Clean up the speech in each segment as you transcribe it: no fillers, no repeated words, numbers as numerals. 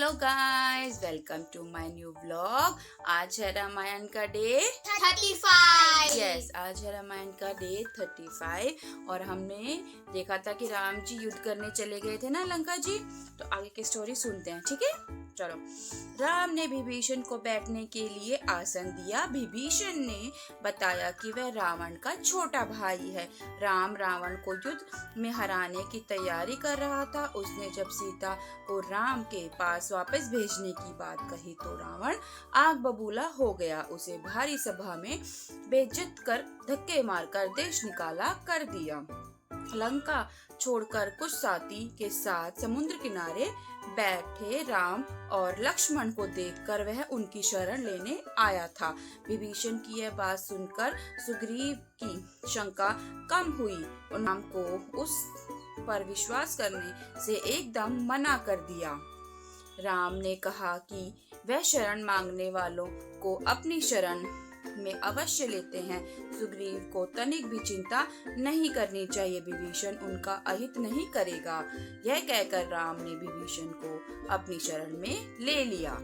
Hello guys, welcome to my new vlog. आज है रामायण का डे 35। यस, आज है रामायण का डे 35 और हमने देखा था कि राम जी युद्ध करने चले गए थे ना लंका जी। तो आगे की स्टोरी सुनते हैं, ठीक है। चलो, राम ने विभीषण को बैठने के लिए आसन दिया। विभीषण ने बताया कि वह रावण का छोटा भाई है। राम रावण को युद्ध में हराने की तैयारी कर रहा था। उसने जब सीता को राम के पास वापस भेजने की बात कही तो रावण आग बबूला हो गया। उसे भारी सभा में बेइज्जत कर धक्के मारकर देश निकाला कर दिया। लंका छोड़कर कुछ साथी के साथ समुद्र किनारे बैठे राम और लक्ष्मण को देखकर वह उनकी शरण लेने आया था। विभीषण की यह बात सुनकर सुग्रीव की शंका कम हुई और राम को उस पर विश्वास करने से एकदम मना कर दिया। राम ने कहा कि वह शरण मांगने वालों को अपनी शरण में अवश्य लेते हैं। सुग्रीव को तनिक भी चिंता नहीं करनी चाहिए, विभीषण उनका अहित नहीं करेगा। यह कहकर राम ने विभीषण को अपनी शरण में ले लिया।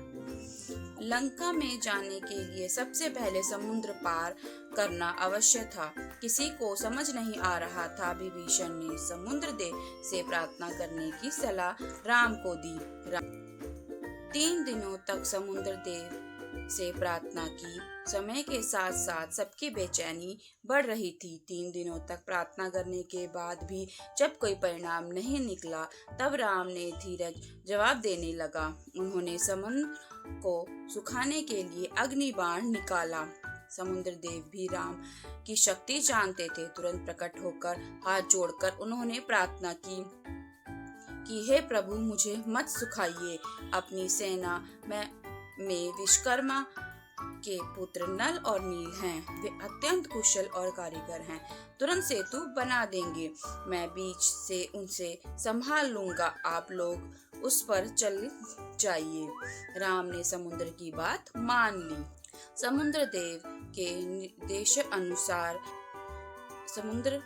लंका में जाने के लिए सबसे पहले समुद्र पार करना आवश्यक था। किसी को समझ नहीं आ रहा था। विभीषण ने समुद्र देव से प्रार्थना करने की सलाह राम को दी। 3 दिनों तक समुद्र देव से प्रार्थना की। समय के साथ साथ सबकी बेचैनी बढ़ रही थी। 3 दिनों तक प्रार्थना करने के बाद भी जब कोई परिणाम नहीं निकला तब राम ने धीरज जवाब देने लगा। उन्होंने समुद्र को सुखाने के लिए अग्नि बाण निकाला। समुद्र देव भी राम की शक्ति जानते थे। तुरंत प्रकट होकर हाथ जोड़कर उन्होंने प्रार्थना की कि हे प्रभु, मुझे मत सुखाइए। अपनी सेना में विश्वकर्मा के पुत्र नल और नील हैं। वे अत्यंत कुशल और कारीगर हैं। तुरंत सेतु बना देंगे। मैं बीच से उनसे संभाल लूंगा। आप लोग उस पर चल जाइए। राम ने समुद्र की बात मान ली। समुद्र देव के निर्देश अनुसार समुद्र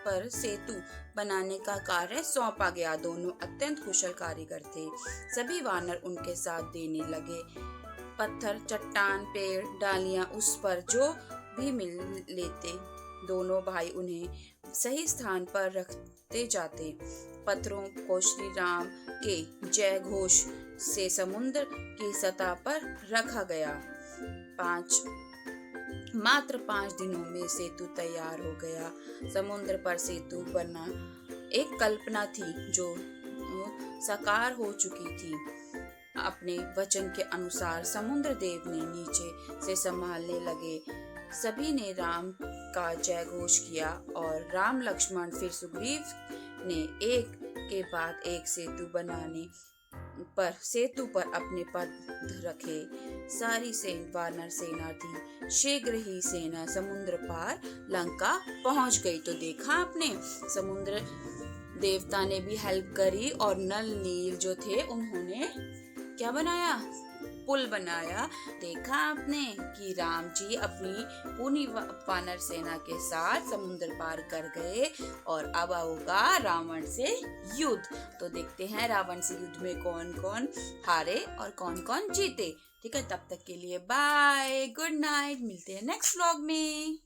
पर सेतु बनाने का कार्य सौंपा गया। दोनों अत्यंत कुशल कारीगर थे। सभी वानर उनके साथ देने लगे। पत्थर, चट्टान, पेड़, डालियां, उस पर जो भी मिल लेते दोनों भाई उन्हें सही स्थान पर रखते जाते। पत्थरों को श्री राम के जय घोष से समुद्र की सतह पर रखा गया। मात्र 5 दिनों में सेतु तैयार हो गया। समुद्र पर सेतु बनना एक कल्पना थी जो साकार हो चुकी थी। अपने वचन के अनुसार समुद्र देव ने नीचे से संभालने लगे। सभी ने राम का जय घोष किया और राम, लक्ष्मण फिर सुग्रीव ने एक के बाद एक सेतु पर अपने पद रखे। सारी वानर सेना थी। शीघ्र ही सेना समुद्र पार लंका पहुंच गई। तो देखा आपने, समुद्र देवता ने भी हेल्प करी और नल नील जो थे उन्होंने क्या बनाया, पुल बनाया। देखा आपने कि राम जी अपनी पूरी वानर सेना के साथ समुद्र पार कर गए और अब होगा रावण से युद्ध। तो देखते हैं रावण से युद्ध में कौन कौन हारे और कौन कौन जीते। ठीक है, तब तक के लिए बाय, गुड नाइट। मिलते हैं नेक्स्ट व्लॉग में।